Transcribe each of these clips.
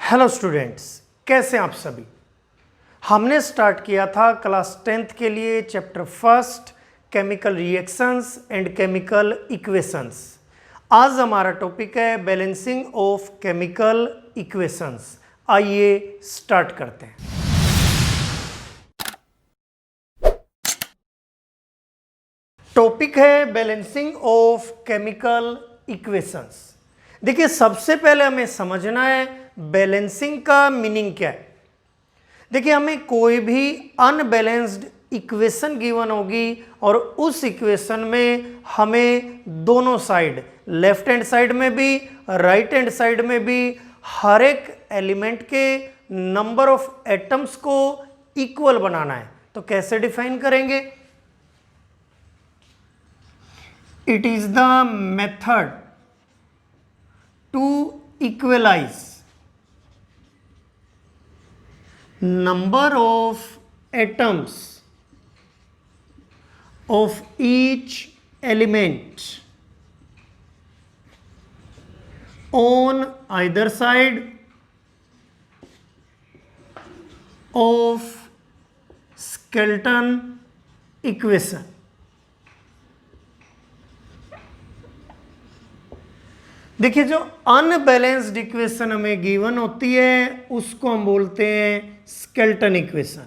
Hello students, कैसे हैं आप सभी। हमने स्टार्ट किया था क्लास 10th के लिए chapter first chemical reactions and chemical equations. आज हमारा टॉपिक है बैलेंसिंग ऑफ केमिकल इक्वेशंस। आइए स्टार्ट करते हैं। टॉपिक है बैलेंसिंग ऑफ केमिकल इक्वेशंस। देखिए, सबसे पहले हमें समझना है बैलेंसिंग का मीनिंग क्या है। देखिए, हमें कोई भी अनबैलेंस्ड इक्वेशन गिवन होगी और उस इक्वेशन में हमें दोनों साइड, लेफ्ट हैंड साइड में भी राइट हैंड साइड में भी, हर एक एलिमेंट के नंबर ऑफ एटम्स को इक्वल बनाना है। तो कैसे डिफाइन करेंगे? It is the method to equalise number of atoms of each element on either side of skeleton equation। देखिए, जो अनबैलेंस्ड इक्वेशन हमें गिवन होती है उसको हम बोलते हैं स्केलेटन इक्वेशन।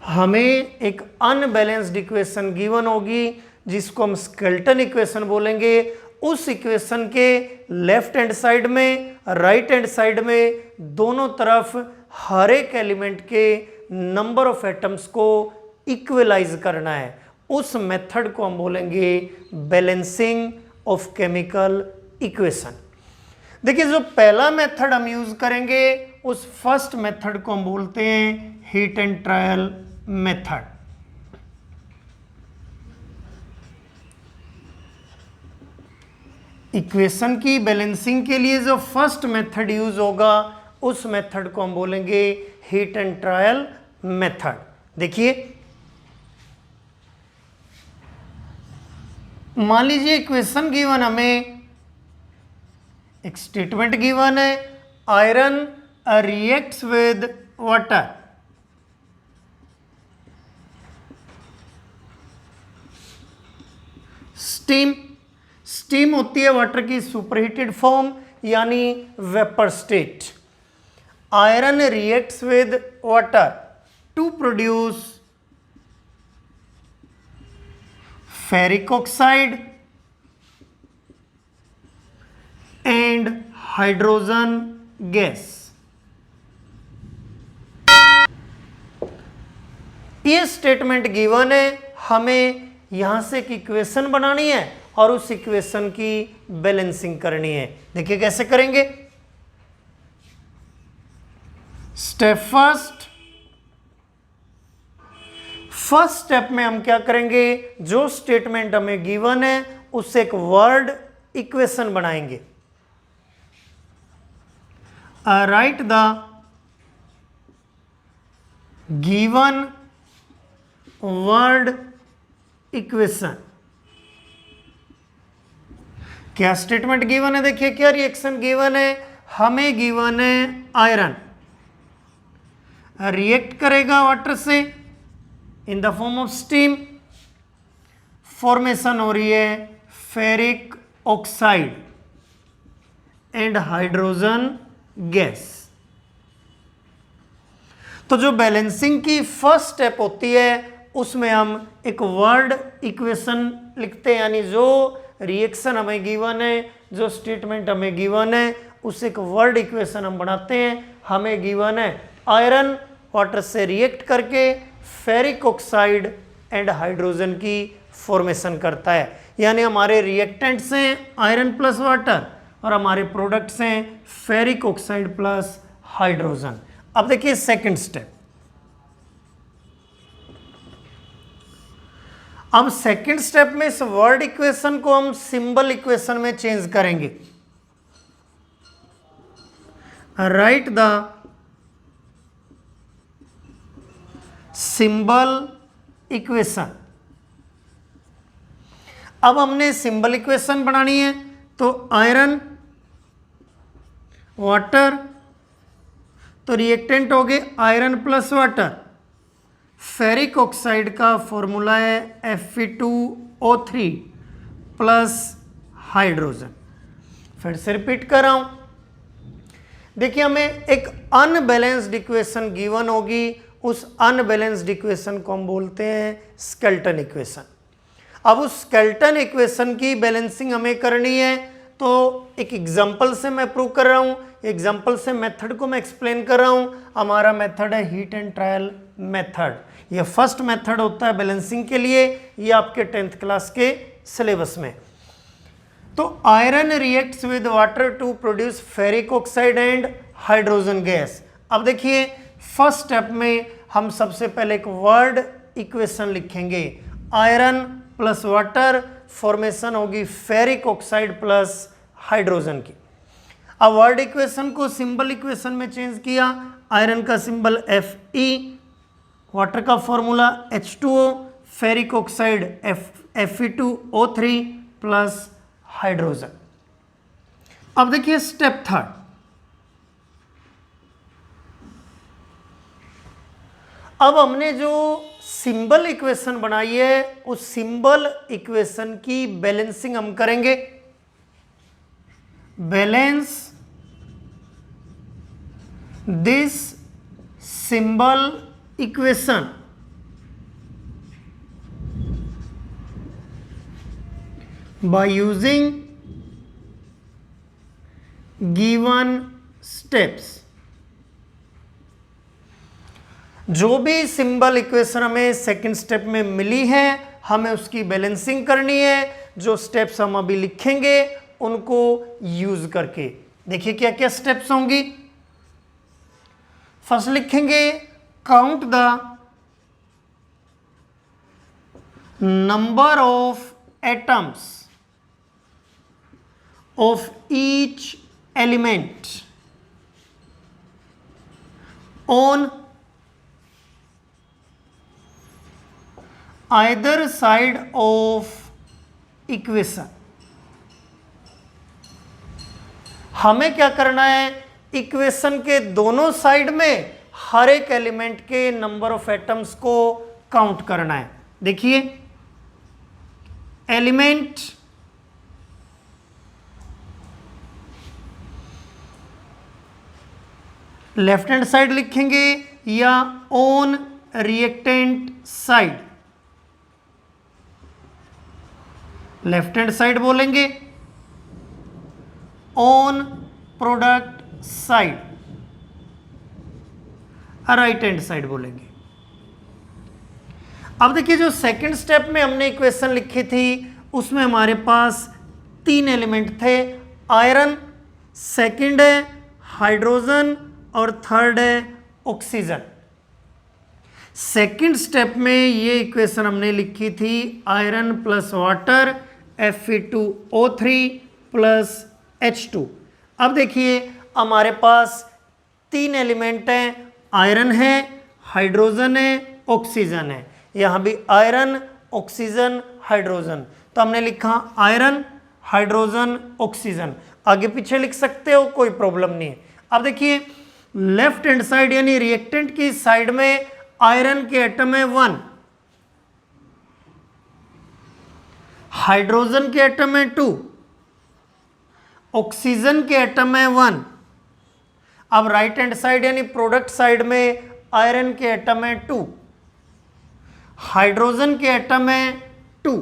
हमें एक अनबैलेंस्ड इक्वेशन गिवन होगी जिसको हम स्केलेटन इक्वेशन बोलेंगे। उस इक्वेशन के लेफ्ट हैंड साइड में, राइट हैंड साइड में, दोनों तरफ हर एक एलिमेंट के नंबर ऑफ एटम्स को इक्वलाइज करना है। उस मेथड को हम बोलेंगे बैलेंसिंग ऑफ केमिकल इक्वेशन। देखिए, जो पहला मेथड हम यूज करेंगे उस फर्स्ट मेथड को हम बोलते हैं heat and trial method. Equation की बैलेंसिंग के लिए जो फर्स्ट मेथड यूज होगा उस मेथड को हम बोलेंगे हीट एंड ट्रायल मेथड। देखिए, मान लीजिए इक्वेशन गिवन, हमें एक स्टेटमेंट गिवन है, iron reacts with water. Steam होती है वाटर की सुपरहीटेड फॉर्म यानी vapour state. Iron reacts with water to produce ferric oxide and hydrogen gas. ये स्टेटमेंट गिवन है, हमें यहां से एक इक्वेशन बनानी है और उस इक्वेशन की बैलेंसिंग करनी है। देखिए कैसे करेंगे। स्टेप फर्स्ट स्टेप में हम क्या करेंगे, जो स्टेटमेंट हमें गिवन है उससे एक वर्ड इक्वेशन बनाएंगे। Right the given word equation. क्या स्टेटमेंट गिवन है? देखिए, क्या रिएक्शन गिवन है? हमें गिवन है आयरन रिएक्ट करेगा वाटर से in the form of steam. Formation हो रही है ferric oxide and hydrogen gas. तो जो बैलेंसिंग की फर्स्ट स्टेप होती है उसमें हम एक वर्ड इक्वेशन लिखते हैं, यानी जो रिएक्शन हमें गिवन है, जो स्टेटमेंट हमें गिवन है, उससे एक वर्ड इक्वेशन हम बनाते हैं। हमें गिवन है आयरन वाटर से रिएक्ट करके फेरिक ऑक्साइड एंड हाइड्रोजन की फॉर्मेशन करता है, यानी हमारे रिएक्टेंट्स हैं आयरन प्लस वाटर और हमारे प्रोडक्ट्स हैं फेरिक ऑक्साइड प्लस हाइड्रोजन। अब देखिए सेकंड स्टेप। अब सेकंड स्टेप में इस वर्ड इक्वेशन को हम सिंबल इक्वेशन में चेंज करेंगे। Right the symbol equation. अब हमने सिंबल इक्वेशन बनानी है, तो आयरन वाटर, तो रिएक्टेंट हो गए iron plus water. Ferric oxide का फॉर्मूला है Fe2O3 प्लस हाइड्रोजन। फिर से रिपीट कर रहा हूं, देखिए हमें एक अनबैलेंस्ड इक्वेशन गिवन होगी, उस अनबैलेंस्ड इक्वेशन को हम बोलते हैं स्केल्टन इक्वेशन। अब उस स्केल्टन इक्वेशन की बैलेंसिंग हमें करनी है, तो एक एग्जांपल से मैं प्रूव कर रहा हूं, एग्जांपल से मेथड को मैं एक्सप्लेन कर रहा हूं। हमारा मेथड है हीट एंड ट्रायल मेथड। ये फर्स्ट मेथड होता है बैलेंसिंग के लिए, ये आपके 10th क्लास के सिलेबस में। तो iron reacts with water to produce ferric oxide and hydrogen gas. अब देखिए फर्स्ट स्टेप में हम सबसे पहले एक वर्ड इक्वेशन लिखेंगे, आयरन प्लस वाटर, फॉर्मेशन होगी फेरिक ऑक्साइड प्लस हाइड्रोजन की। अब वर्ड इक्वेशन को सिंबल इक्वेशन में चेंज किया, आयरन का सिंबल Fe, वाटर का formula H2O, ferric oxide Fe2O3 plus hydrogen. अब देखिए स्टेप थर्ड, अब हमने जो सिंबल इक्वेशन बनाई है उस सिंबल इक्वेशन की बैलेंसिंग हम करेंगे। Balance this symbol equation by using given steps। जो भी सिंबल इक्वेशन हमें सेकंड स्टेप में मिली है हमें उसकी बैलेंसिंग करनी है। जो स्टेप्स हम अभी लिखेंगे उनको यूज करके देखिए क्या क्या स्टेप्स होंगी। फर्स्ट लिखेंगे count the number of atoms of each element on either side of equation। हमें क्या करना है, इक्वेशन के दोनों साइड में हर एक एलिमेंट के नंबर ऑफ एटम्स को काउंट करना है। देखिए एलिमेंट लेफ्ट हैंड साइड लिखेंगे या on reactant side, left hand side बोलेंगे, on product side right hand side बोलेंगे। अब देखिए जो सेकंड स्टेप में हमने इक्वेशन लिखी थी उसमें हमारे पास 3 एलिमेंट थे, आयरन, सेकंड है हाइड्रोजन और थर्ड है ऑक्सीजन। सेकंड स्टेप में ये इक्वेशन हमने लिखी थी iron plus water Fe2O3 plus H2। अब देखिए हमारे पास 3 एलिमेंट हैं, आयरन है, हाइड्रोजन है, ऑक्सीजन है। यहाँ भी आयरन, ऑक्सीजन, हाइड्रोजन, तो हमने लिखा आयरन, हाइड्रोजन, ऑक्सीजन। आगे पीछे लिख सकते हो, कोई प्रॉब्लम नहीं है। अब देखिए लेफ्ट हैंड साइड यानी रिएक्टेंट की साइड में आयरन के एटम है 1, हाइड्रोजन के एटम है 2, ऑक्सीजन के एटम है 1। अब राइट हैंड साइड यानी प्रोडक्ट साइड में आयरन के एटम है 2, हाइड्रोजन के एटम है 2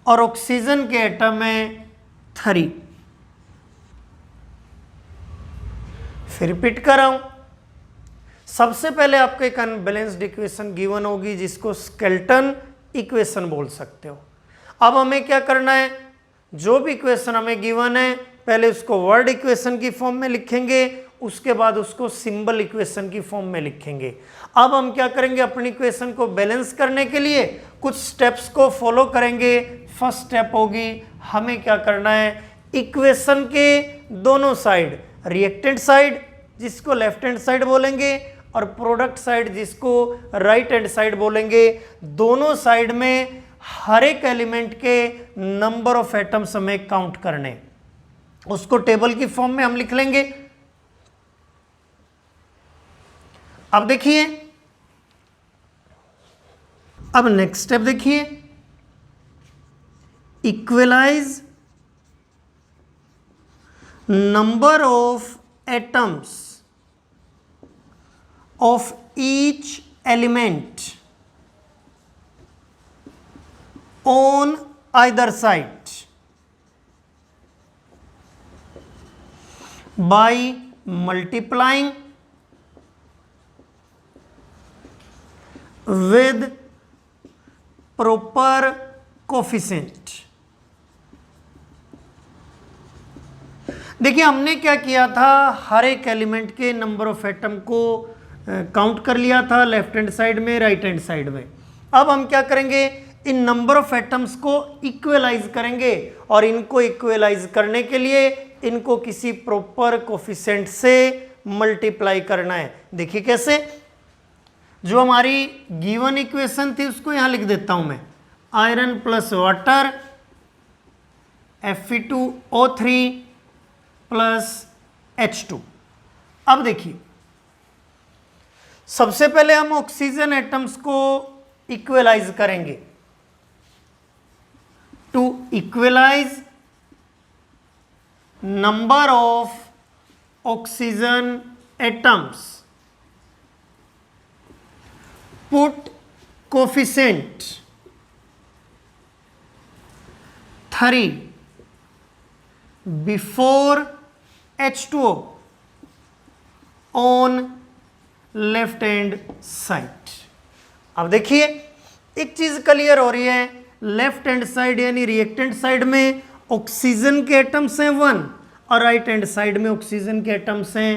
और ऑक्सीजन के एटम है 3। फिर रिपीट कर रहा हूं, सबसे पहले आपको एक अनबैलेंस्ड इक्वेशन गिवन होगी जिसको स्केल्टन इक्वेशन बोल सकते हो। अब हमें क्या करना है, जो भी इक्वेशन हमें गिवन है पहले उसको वर्ड इक्वेशन की फॉर्म में लिखेंगे, उसके बाद उसको सिंबल इक्वेशन की फॉर्म में लिखेंगे। अब हम क्या करेंगे, अपनी इक्वेशन को बैलेंस करने के लिए कुछ स्टेप्स को फॉलो करेंगे। फर्स्ट स्टेप होगी हमें क्या करना है, इक्वेशन के दोनों साइड, रिएक्टेंट साइड जिसको लेफ्ट हैंड साइड बोलेंगे और प्रोडक्ट साइड जिसको राइट हैंड साइड बोलेंगे, दोनों साइड में हर एक एलिमेंट के नंबर ऑफ एटम्स हमें काउंट करने। उसको टेबल की फॉर्म में हम लिख लेंगे। अब देखिए, अब नेक्स्ट स्टेप देखिए, equalize number of atoms of each element on either side by multiplying with proper coefficient। देखिए हमने क्या किया था, हर एक एलिमेंट के नंबर ऑफ एटम को काउंट कर लिया था लेफ्ट हैंड साइड में, राइट हैंड साइड में। अब हम क्या करेंगे, इन नंबर ऑफ एटम्स को इक्वलाइज करेंगे और इनको इक्वलाइज करने के लिए इनको किसी प्रॉपर कोफिशिएंट से मल्टीप्लाई करना है। देखिए कैसे, जो हमारी गिवन इक्वेशन थी उसको यहां लिख देता हूं मैं, iron plus water Fe2O3 plus H2। अब देखिए, सबसे पहले हम ऑक्सीजन एटम्स को इक्वलाइज करेंगे। To equalise number of oxygen atoms, put coefficient 3 before H2O on left hand side। अब देखिए एक चीज क्लियर हो रही है, लेफ्ट हैंड साइड यानी रिएक्टेंट साइड में ऑक्सीजन के एटम्स हैं 1 और राइट हैंड साइड में ऑक्सीजन के एटम्स हैं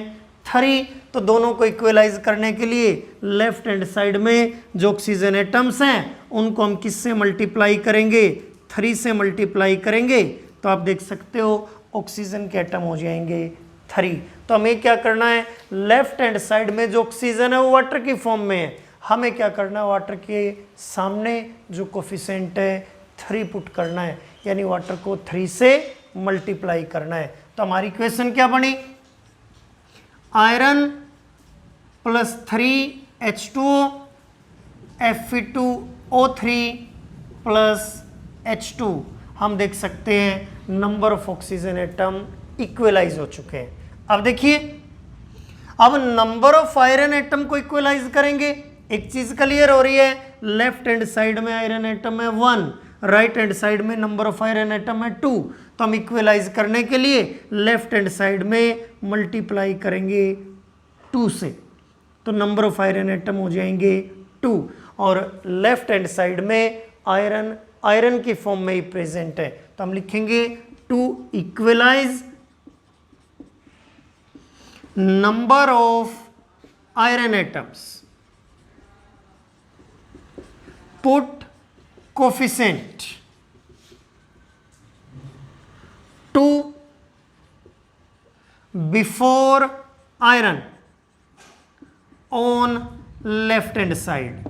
3। तो दोनों को इक्वलाइज करने के लिए लेफ्ट हैंड साइड में जो ऑक्सीजन एटम्स हैं उनको हम किससे मल्टीप्लाई करेंगे, 3 से मल्टीप्लाई करेंगे। तो आप देख सकते हो ऑक्सीजन के एटम हो जाएंगे 3। तो हमें क्या करना है, लेफ्ट हैंड साइड में जो ऑक्सीजन है वो वाटर की फॉर्म में है, हमें क्या करना है, वाटर के सामने जो कोफिशिएंट है 3 पुट करना है, यानी वाटर को 3 से मल्टीप्लाई करना है। तो हमारी इक्वेशन क्या बनी, iron plus 3H2O Fe2O3 plus H2। हम देख सकते हैं number of oxygen atom equalize हो चुके हैं। अब देखिए, अब नंबर ऑफ आयरन एटम को इक्वलाइज करेंगे। एक चीज क्लियर हो रही है, लेफ्ट हैंड साइड में आयरन एटम है 1, राइट हैंड साइड में नंबर ऑफ आयरन एटम है 2। तो हम इक्वलाइज करने के लिए लेफ्ट हैंड साइड में मल्टीप्लाई करेंगे 2 से, तो नंबर ऑफ आयरन एटम हो जाएंगे 2 और लेफ्ट हैंड साइड में आयरन की फॉर्म में ही प्रेजेंट है। तो हम लिखेंगे to equalise number of iron atoms, put coefficient 2 before iron on left hand side.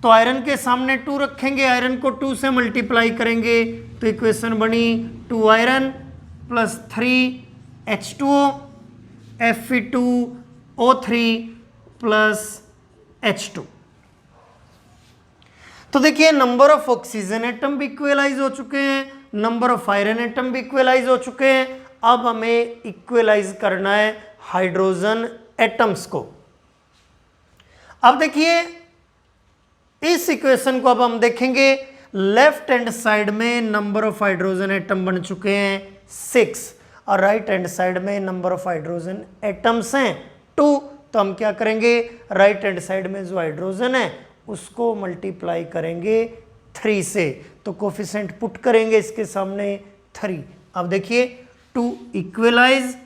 तो आयरन के सामने 2 रखेंगे, आयरन को 2 से मल्टीप्लाई करेंगे तो इक्वेशन बनी 2 iron plus 3H2O Fe2O3 plus H2। तो देखिए नंबर ऑफ ऑक्सीजन एटम भी इक्वलाइज हो चुके हैं, नंबर ऑफ आयरन एटम भी इक्वलाइज हो चुके हैं। अब हमें इक्वलाइज करना है हाइड्रोजन एटम्स को। अब देखिए इस इक्वेशन को अब हम देखेंगे, लेफ्ट हैंड साइड में नंबर ऑफ हाइड्रोजन एटम बन चुके हैं 6 और राइट हैंड साइड में नंबर ऑफ हाइड्रोजन एटम्स हैं 2। तो हम क्या करेंगे, राइट हैंड साइड में जो हाइड्रोजन है उसको मल्टीप्लाई करेंगे 3 से, तो कोफिशिएंट पुट करेंगे इसके सामने 3। अब देखिए to equalise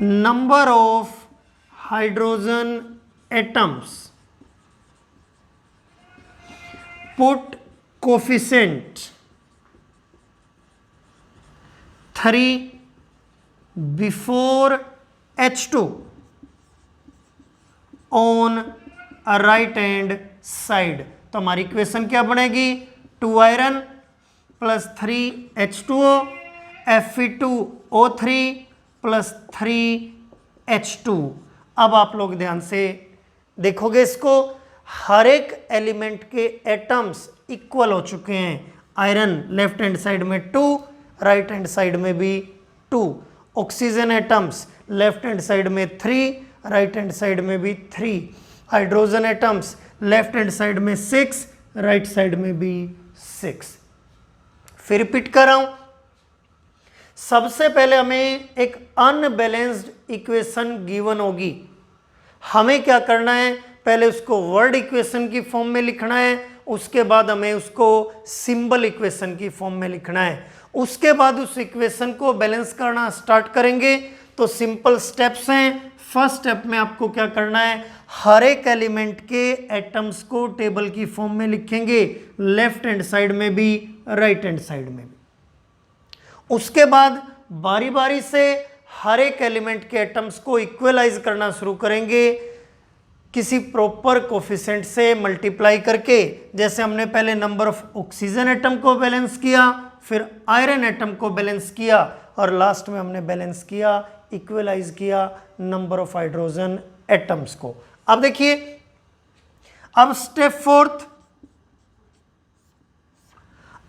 number of hydrogen atoms, put coefficient 3 before H2 on right hand side. तो हमारी इक्वेशन क्या बनेगी, 2 iron plus 3H2O, Fe2O3 plus 3H2। अब आप लोग ध्यान से देखोगे इसको, हर एक एलिमेंट के एटम्स इक्वल हो चुके हैं। आयरन लेफ्ट हैंड साइड में 2, राइट हैंड साइड में भी 2। Oxygen atoms left hand side में 3, राइट हैंड साइड में भी 3। Hydrogen atoms left hand side में 6, राइट साइड में भी 6। फिर रिपीट कर रहा हूं, सबसे पहले हमें एक अनबैलेंस्ड इक्वेशन गिवन होगी। हमें क्या करना है, पहले उसको वर्ड इक्वेशन की फॉर्म में लिखना है, उसके बाद हमें उसको सिंबल इक्वेशन की फॉर्म में लिखना है। उसके बाद उस इक्वेशन को बैलेंस करना स्टार्ट करेंगे। तो सिंपल स्टेप्स हैं। फर्स्ट स्टेप में आपको क्या करना है, हर एक एलिमेंट के एटम्स को टेबल की फॉर्म में लिखेंगे, लेफ्ट हैंड साइड में भी, राइट हैंड साइड में भी। उसके बाद बारी बारी से हर एक एलिमेंट के एटम्स को इक्वलाइज करना शुरू करेंगे किसी प्रॉपर कोफिशिएंट से मल्टीप्लाई करके। जैसे हमने पहले नंबर ऑफ ऑक्सीजन एटम को बैलेंस किया, फिर आयरन एटम को बैलेंस किया, और लास्ट में हमने बैलेंस किया, इक्वलाइज किया नंबर ऑफ हाइड्रोजन एटम्स को। अब देखिए, अब स्टेप फोर्थ,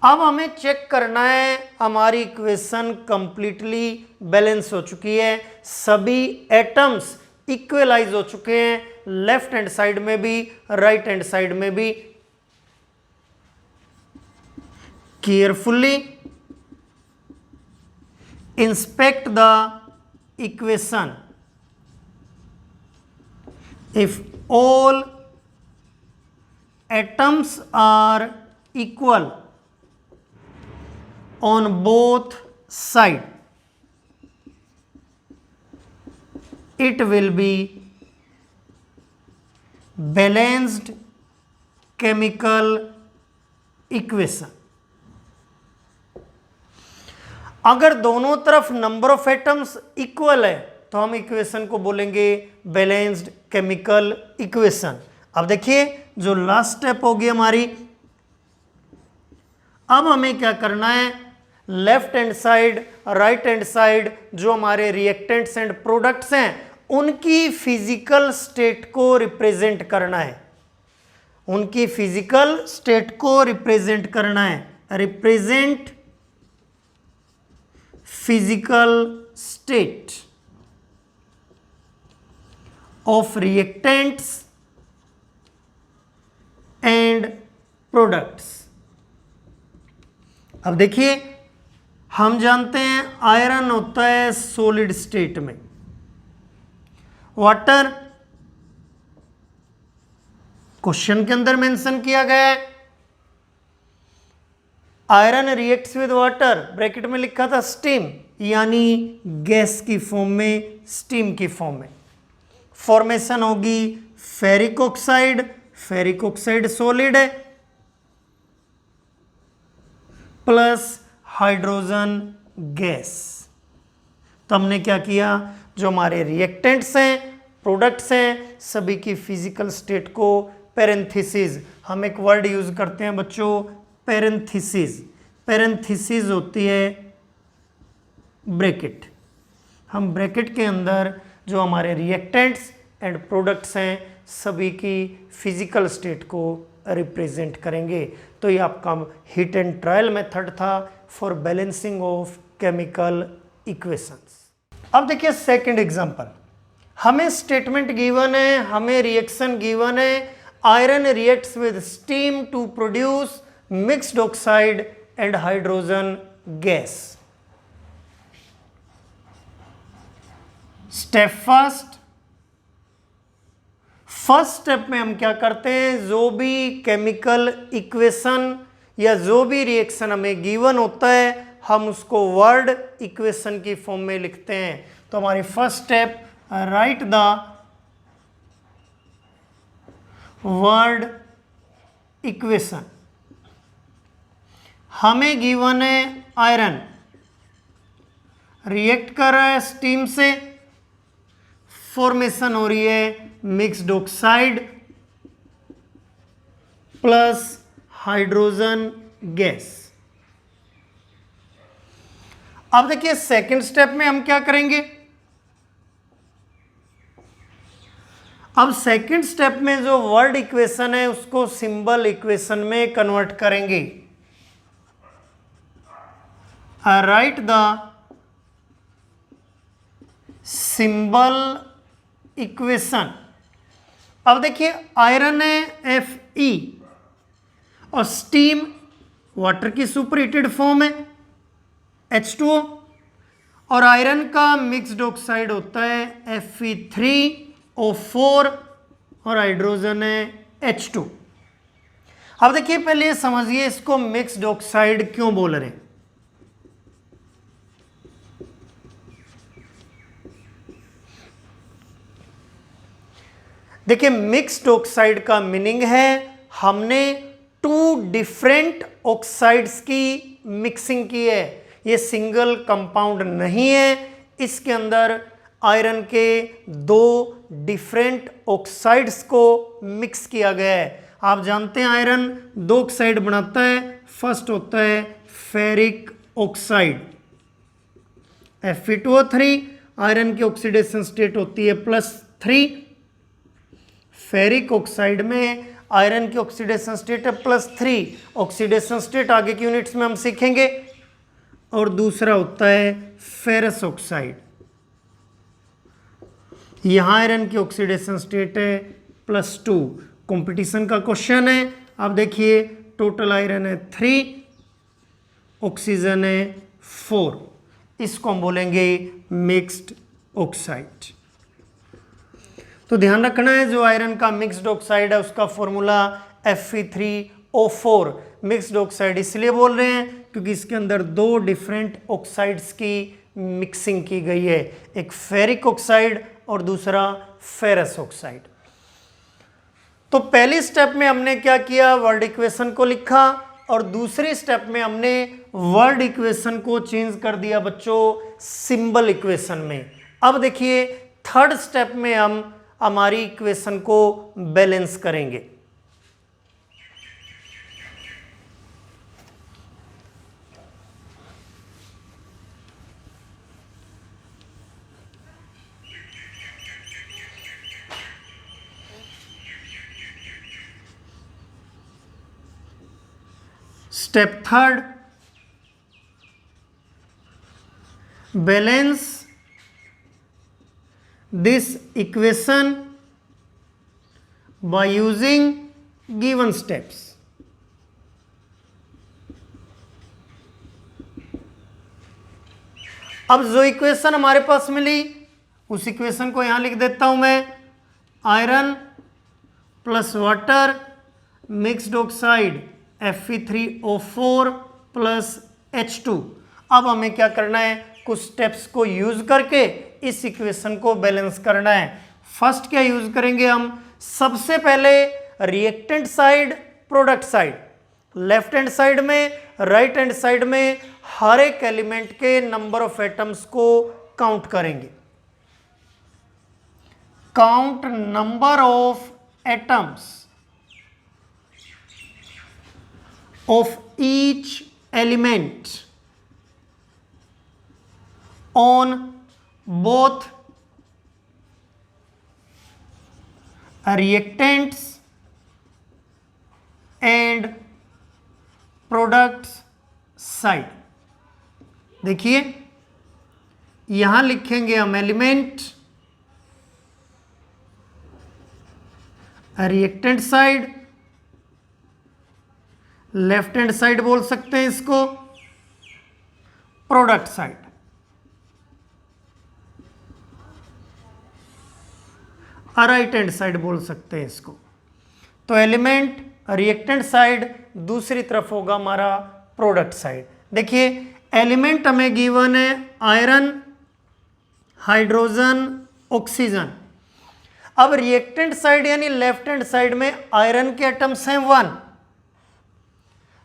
अब हमें चेक करना है हमारी इक्वेशन कंप्लीटली बैलेंस हो चुकी है, सभी एटम्स इक्वलाइज हो चुके हैं, लेफ्ट हैंड साइड में भी, राइट हैंड साइड में भी। Carefully inspect the equation if all atoms are equal on both sides it will be balanced chemical equation। अगर दोनों तरफ नंबर ऑफ एटम्स इक्वल है तो हम इक्वेशन को बोलेंगे बैलेंस्ड केमिकल इक्वेशन। अब देखिए, जो लास्ट स्टेप होगी हमारी, अब हमें क्या करना है, left hand side, right hand side, जो हमारे रिएक्टेंट्स एंड प्रोडक्ट्स हैं, उनकी फिजिकल स्टेट को रिप्रेजेंट करना है। उनकी फिजिकल स्टेट को रिप्रेजेंट करना है। Represent physical state of reactants and products। अब देखिए, हम जानते हैं आयरन होता है सॉलिड स्टेट में, वाटर क्वेश्चन के अंदर मेंशन किया गया है, iron reacts with water, bracket में लिखा था स्टीम, यानी गैस की फॉर्म में, स्टीम की फॉर्म में। फॉर्मेशन होगी ferric oxide, ferric oxide solid है, प्लस हाइड्रोजन गैस। तो हमने क्या किया, जो हमारे रिएक्टेंट्स हैं, प्रोडक्ट्स हैं, सभी की फिजिकल स्टेट को पैरेंथेसिस, हम एक वर्ड यूज करते हैं बच्चों, पैरेंथेसिस। पैरेंथेसिस होती है ब्रैकेट। हम ब्रैकेट के अंदर जो हमारे रिएक्टेंट्स एंड प्रोडक्ट्स हैं, सभी की फिजिकल स्टेट को रिप्रेजेंट करेंगे। तो ये आपका हिट एंड ट्रायल मेथड था for balancing of chemical equations. अब देखिए सेकंड एग्जांपल, हमें स्टेटमेंट गिवन है, हमें रिएक्शन गिवन है, iron reacts with steam to produce mixed oxide and hydrogen gas. Step first step में हम क्या करते हैं, जो भी केमिकल इक्वेशन या जो भी रिएक्शन हमें गिवन होता है, हम उसको वर्ड इक्वेशन की फॉर्म में लिखते हैं। तो हमारी first step, right the word equation. हमें गिवन है आयरन रिएक्ट कर रहा है स्टीम से, फॉर्मेशन हो रही है mixed oxide plus hydrogen gas. अब देखिए सेकंड स्टेप में हम क्या करेंगे, अब सेकंड स्टेप में जो वर्ड इक्वेशन है उसको सिंबल इक्वेशन में कन्वर्ट करेंगे। Right the symbol equation. अब देखिए आयरन है Fe और स्टीम वाटर की सुपर हीटेड फॉर्म है H2O, और आयरन का मिक्स्ड ऑक्साइड होता है Fe3O4 और हाइड्रोजन है H2। अब देखिए पहले ये समझिए इसको मिक्स्ड ऑक्साइड क्यों बोल रहे हैं। देखिए मिक्स्ड ऑक्साइड का मीनिंग है हमने टू डिफरेंट ऑक्साइड्स की मिक्सिंग की है, ये सिंगल कंपाउंड नहीं है, इसके अंदर आयरन के दो डिफरेंट ऑक्साइड्स को मिक्स किया गया है। आप जानते हैं आयरन दो ऑक्साइड बनाता है, फर्स्ट होता है फेरिक ऑक्साइड Fe2O3, आयरन की ऑक्सीडेशन स्टेट होती है +3, फेरिक ऑक्साइड में आयरन की ऑक्सीडेशन स्टेट है +3, ऑक्सीडेशन स्टेट आगे की यूनिट्स में हम सीखेंगे। और दूसरा होता है फेरस ऑक्साइड, यहां आयरन की ऑक्सीडेशन स्टेट है +2। कंपटीशन का क्वेश्चन है। अब देखिए टोटल आयरन है 3, ऑक्सीजन है 4, इसको हम बोलेंगे मिक्स्ड ऑक्साइड। तो ध्यान रखना है जो आयरन का मिक्स्ड ऑक्साइड है उसका फॉर्मूला Fe3O4। मिक्स्ड ऑक्साइड इसलिए बोल रहे हैं क्योंकि इसके अंदर दो डिफरेंट ऑक्साइड्स की मिक्सिंग की गई है, एक फेरिक ऑक्साइड और दूसरा फेरस ऑक्साइड। तो पहली स्टेप में हमने क्या किया, वर्ड इक्वेशन को लिखा, और दूसरी स्टेप में हमने वर्ड इक्वेशन को चेंज कर दिया बच्चों सिंबल इक्वेशन में। अब देखिए थर्ड स्टेप में हम हमारी इक्वेशन को बैलेंस करेंगे। Step third, balance this equation by using given steps। अब जो इक्वेशन हमारे पास मिली उस इक्वेशन को यहां लिख देता हूं मैं, iron plus water mixed oxide Fe3O4 plus H2। अब हमें क्या करना है, कुछ स्टेप्स को यूज करके इस इक्वेशन को बैलेंस करना है। फर्स्ट क्या यूज करेंगे हम, सबसे पहले reactant side product side, left hand side में राइट हैंड साइड में हर एक एलिमेंट के नंबर ऑफ एटम्स को काउंट करेंगे। Count number of atoms of each element on both reactants and products side। देखिए यहां लिखेंगे हम element, reactant side, left hand side बोल सकते हैं इसको, product side. Right hand side बोल सकते हैं इसको। तो एलिमेंट रिएक्टेंट साइड, दूसरी तरफ होगा हमारा प्रोडक्ट साइड। देखिए एलिमेंट हमें गिवन है आयरन, हाइड्रोजन, ऑक्सीजन। अब रिएक्टेंट साइड यानी लेफ्ट हैंड साइड में आयरन के एटम्स हैं 1,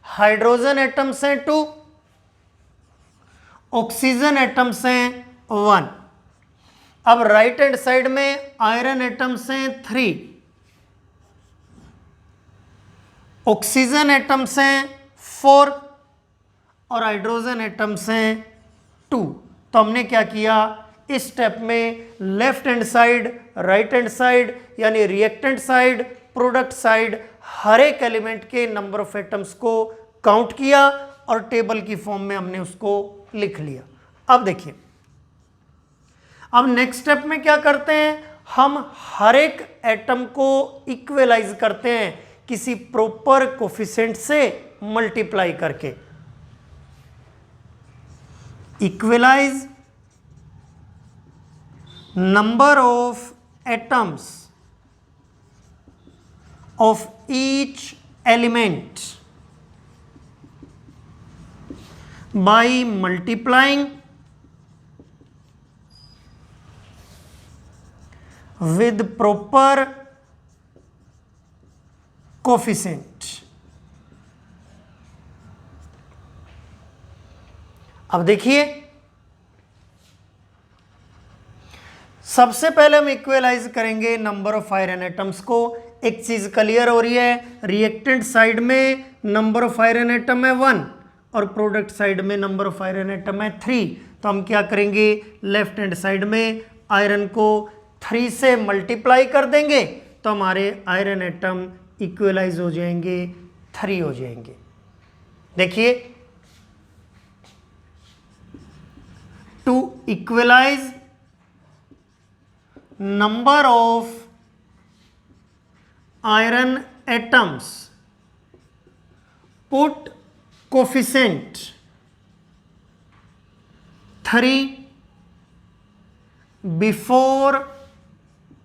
हाइड्रोजन एटम्स हैं 2, ऑक्सीजन एटम्स हैं 1। अब राइट हैंड साइड में आयरन एटम्स हैं 3, ऑक्सीजन एटम्स हैं 4 और हाइड्रोजन एटम्स हैं 2। तो हमने क्या किया, इस स्टेप में left hand side, right hand side यानी रिएक्टेंट साइड, प्रोडक्ट साइड, हर एक एलिमेंट के नंबर ऑफ एटम्स को काउंट किया और टेबल की फॉर्म में हमने उसको लिख लिया। अब देखिए, अब नेक्स्ट स्टेप में क्या करते हैं, हम हर एक एटम को इक्वलाइज करते हैं किसी प्रॉपर कोफिशिएंट से मल्टीप्लाई करके। Equalise number of atoms of each element by multiplying with proper coefficient। अब देखिए, सबसे पहले हम इक्वलाइज करेंगे नंबर ऑफ आयरन एटम्स को। एक चीज क्लियर हो रही है, रिएक्टेंट साइड में नंबर ऑफ आयरन एटम है 1 और प्रोडक्ट साइड में नंबर ऑफ आयरन एटम है 3। तो हम क्या करेंगे, लेफ्ट हैंड साइड में आयरन को 3 से मल्टीप्लाई कर देंगे तो हमारे आयरन एटम इक्वलाइज हो जाएंगे, 3 हो जाएंगे। देखिए, to equalise number of iron atoms, put coefficient 3 before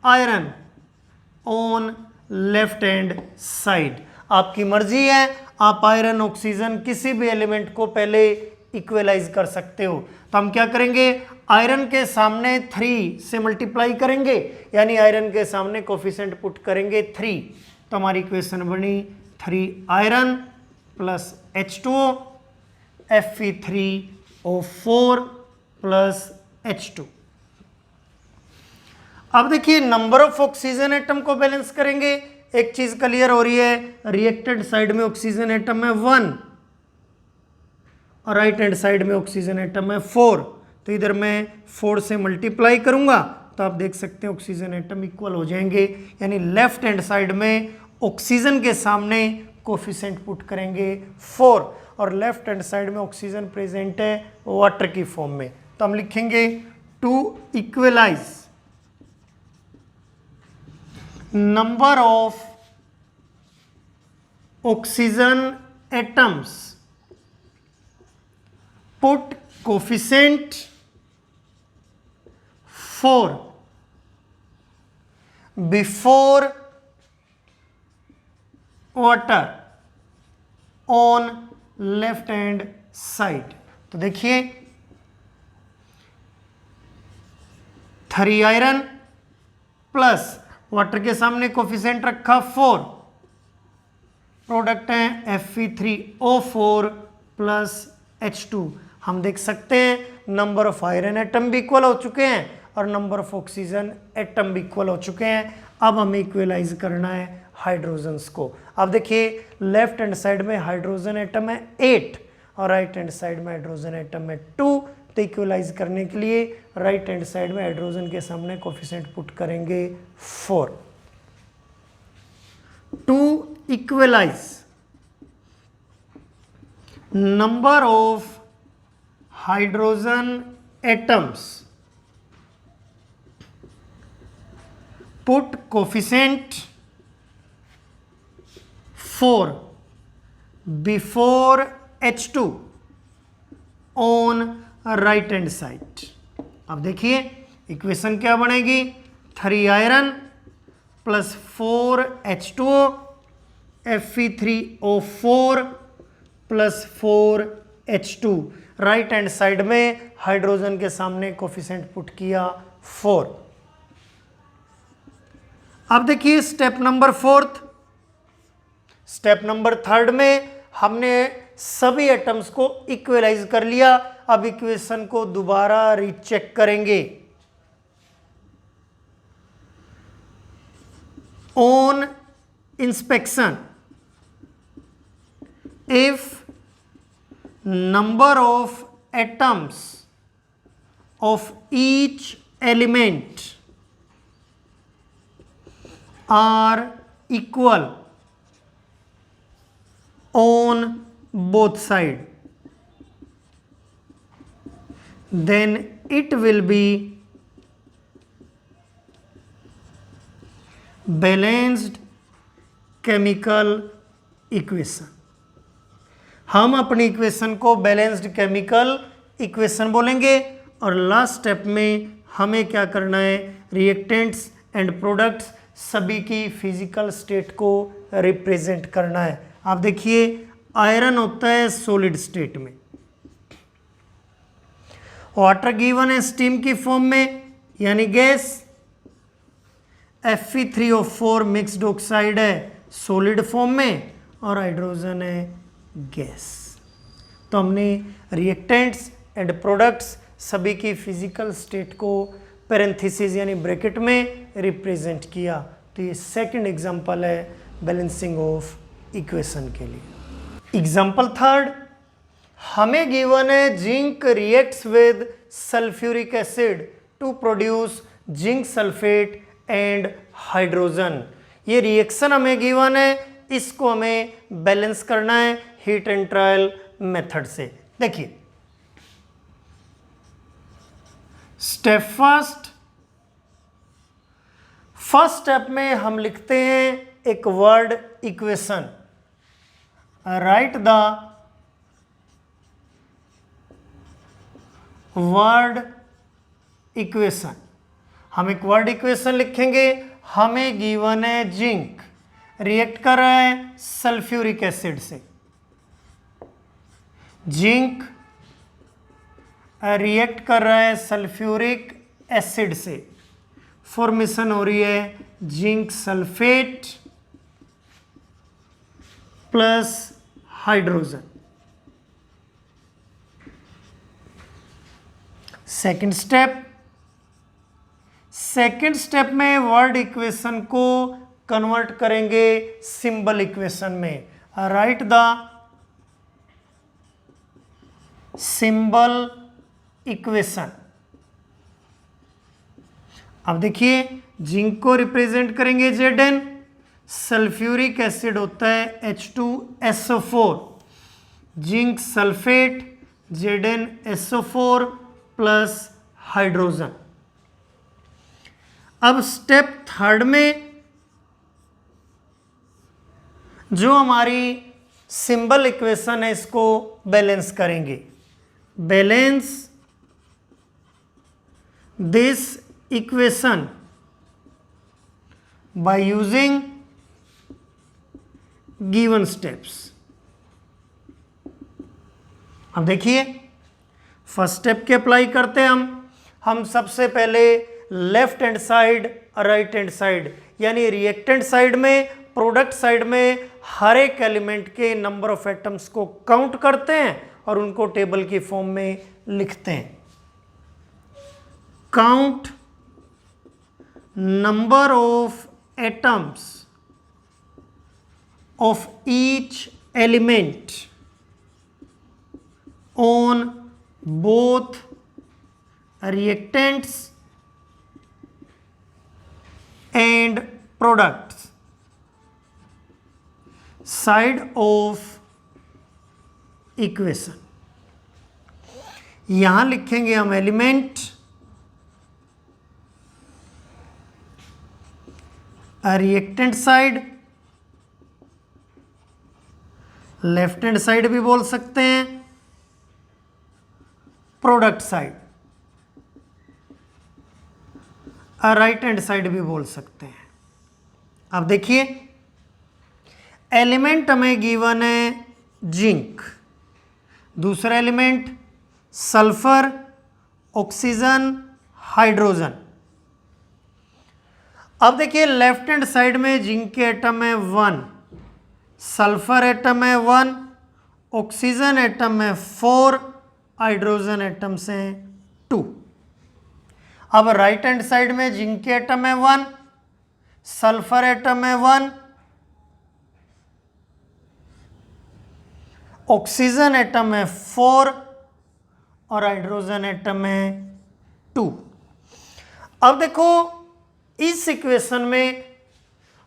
iron on left hand side। आपकी मर्जी है, आप आयरन ऑक्सीजन किसी भी एलिमेंट को पहले इक्वलाइज कर सकते हो। तो हम क्या करेंगे, आयरन के सामने 3 से मल्टीप्लाई करेंगे यानी आयरन के सामने कोफिशिएंट पुट करेंगे 3। तो हमारी इक्वेशन बनी 3 iron plus H2O Fe3O4 plus H2। अब देखिए, नंबर ऑफ ऑक्सीजन एटम को बैलेंस करेंगे। एक चीज क्लियर हो रही है, रिएक्टेंट साइड में ऑक्सीजन एटम है 1 और राइट हैंड साइड में ऑक्सीजन एटम है 4। तो इधर मैं 4 से मल्टीप्लाई करूंगा तो आप देख सकते हैं ऑक्सीजन एटम इक्वल हो जाएंगे, यानी लेफ्ट हैंड साइड में ऑक्सीजन के सामने कोफिशिएंट पुट करेंगे 4 और लेफ्ट हैंड साइड में ऑक्सीजन प्रेजेंट है वाटर की फॉर्म में। तो हम लिखेंगे to equalise number of oxygen atoms put coefficient 4 before water on left hand side। तो देखिए, 3 आयरन प्लस वाटर के सामने कोफिशिएंट रखा 4, प्रोडक्ट है Fe3O4 प्लस H2। हम देख सकते हैं नंबर ऑफ आयरन एटम भी इक्वल हो चुके हैं और नंबर ऑफ ऑक्सीजन एटम भी इक्वल हो चुके हैं। अब हमें इक्वलाइज करना है हाइड्रोजन्स को। अब देखिए, लेफ्ट हैंड साइड में हाइड्रोजन एटम है 8 और राइट हैंड साइड में हाइड्रोजन एटम है 2। तो इक्वलाइज करने के लिए राइट हैंड साइड में हाइड्रोजन के सामने कोफिशिएंट पुट करेंगे 4। To equalise number of hydrogen atoms, put coefficient 4 before H2 on right hand side। अब देखिए, इक्वेशन क्या बनेगी, 3 iron plus 4 H2O Fe3O4 plus 4 H2। Right hand side में हाइड्रोजन के सामने कोफिशिएंट पुट किया 4। अब देखिए, स्टेप नंबर 4। स्टेप नंबर 3 में हमने सभी एटम्स को इक्वलाइज कर लिया। अब इक्वेशन को दोबारा रीचेक करेंगे। On inspection, if number of atoms of each element are equal on both sides, then it will be balanced chemical equation. हम अपनी इक्वेशन को बैलेंस्ड केमिकल इक्वेशन बोलेंगे। और लास्ट स्टेप में हमें क्या करना है, रिएक्टेंट्स एंड प्रोडक्ट्स सभी की फिजिकल स्टेट को रिप्रेजेंट करना है। आप देखिए आयरन होता है सॉलिड स्टेट में, वाटर गिवन है स्टीम की फॉर्म में यानी गैस, Fe3O4 मिक्स्ड ऑक्साइड है सॉलिड फॉर्म में, और हाइड्रोजन है गैस। तो हमने रिएक्टेंट्स एंड प्रोडक्ट्स सभी की फिजिकल स्टेट को पैरेंथेसिस यानी ब्रैकेट में रिप्रेजेंट किया। तो ये सेकंड एग्जांपल है बैलेंसिंग ऑफ इक्वेशन के लिए। एग्जांपल थर्ड, हमें गिवन है zinc reacts with sulphuric acid to produce zinc sulphate and hydrogen. ये रिएक्शन हमें गिवन है, इसको हमें बैलेंस करना है हीट एंड ट्रायल मेथड से। देखिए स्टेप फर्स्ट स्टेप में हम लिखते हैं एक word equation, right the word equation. हम एक वर्ड इक्वेशन लिखेंगे, हमें गिवन है जिंक रिएक्ट कर रहा है सल्फ्यूरिक एसिड से, जिंक रिएक्ट कर रहा है सल्फ्यूरिक एसिड से, फॉर्मेशन हो रही है zinc sulphate plus hydrogen. Second step में वर्ड इक्वेशन को कन्वर्ट करेंगे सिंबल इक्वेशन में, राइट द सिंबल इक्वेशन। अब देखिए जिंक को रिप्रेजेंट करेंगे Zn, सल्फ्यूरिक एसिड होता है H2SO4, zinc sulphate ZnSO4 plus hydrogen. अब स्टेप थर्ड में जो हमारी सिंबल इक्वेशन है इसको बैलेंस करेंगे। Balance this equation by using given steps. अब देखिए फर्स्ट स्टेप के अप्लाई करते हैं हम सबसे पहले left hand side right hand side यानी रिएक्टेंट साइड में प्रोडक्ट साइड में हर एक एलिमेंट के नंबर ऑफ एटम्स को काउंट करते हैं और उनको टेबल की फॉर्म में लिखते हैं। Count number of atoms of each element on both reactants and products side of equation। यहां लिखेंगे हम element, reactant side, left hand side भी बोल सकते हैं, product side, right hand side भी बोल सकते हैं। अब देखिए एलिमेंट हमें गिवन है जिंक, दूसरा एलिमेंट सल्फर, ऑक्सीजन, हाइड्रोजन। अब देखिए लेफ्ट हैंड साइड में जिंक के एटम है 1, सल्फर एटम है 1, ऑक्सीजन एटम है 4, हाइड्रोजन एटम्स हैं 2। अब राइट हैंड साइड में जिंक के एटम है 1, सल्फर एटम है 1, ऑक्सीजन एटम है 4 और हाइड्रोजन एटम है 2। अब देखो इस इक्वेशन में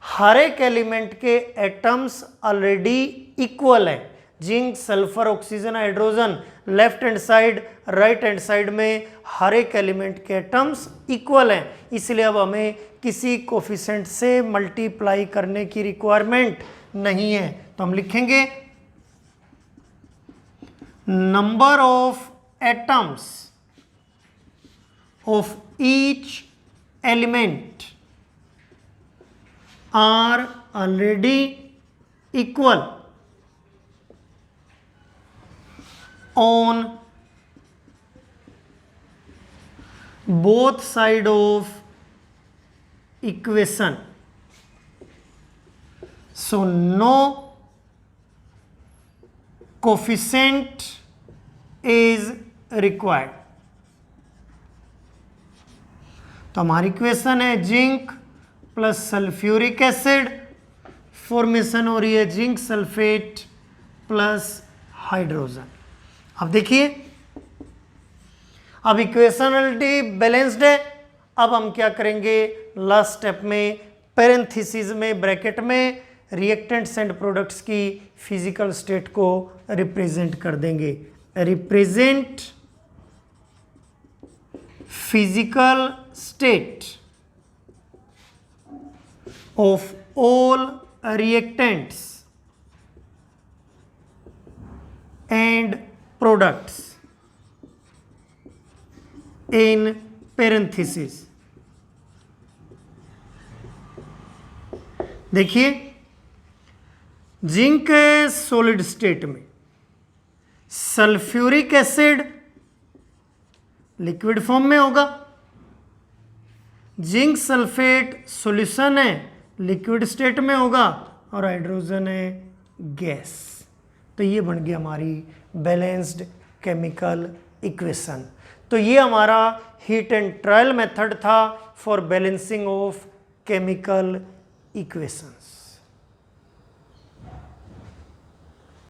हर एक एलिमेंट के एटम्स ऑलरेडी इक्वल है, zinc sulphur oxygen hydrogen, left hand side right hand side में हर एक एलिमेंट के एटम्स इक्वल हैं, इसलिए अब हमें किसी कोफिशिएंट से मल्टीप्लाई करने की रिक्वायरमेंट नहीं है। तो हम लिखेंगे number of atoms of each element are already equal on both side of equation, so no coefficient is required। तो हमारी इक्वेशन है zinc plus sulphuric acid, formation हो रही है जिंक सल्फेट प्लस हाइड्रोजन। अब देखिए अब इक्वेशन ऑलरेडी बैलेंस्ड है। अब हम क्या करेंगे, लास्ट स्टेप में पैरेंथेसिस में ब्रैकेट में रिएक्टेंट्स एंड प्रोडक्ट्स की फिजिकल स्टेट को रिप्रेजेंट कर देंगे। Represent physical state of all reactants and products in parenthesis। देखिए जिंक सॉलिड स्टेट में, सल्फ्यूरिक एसिड लिक्विड फॉर्म में होगा, जिंक सल्फेट सॉल्यूशन है लिक्विड स्टेट में होगा, और हाइड्रोजन है गैस। तो ये बन गई हमारी बैलेंस्ड केमिकल इक्वेशन। तो ये हमारा हीट एंड ट्रायल मेथड था for balancing of chemical equations.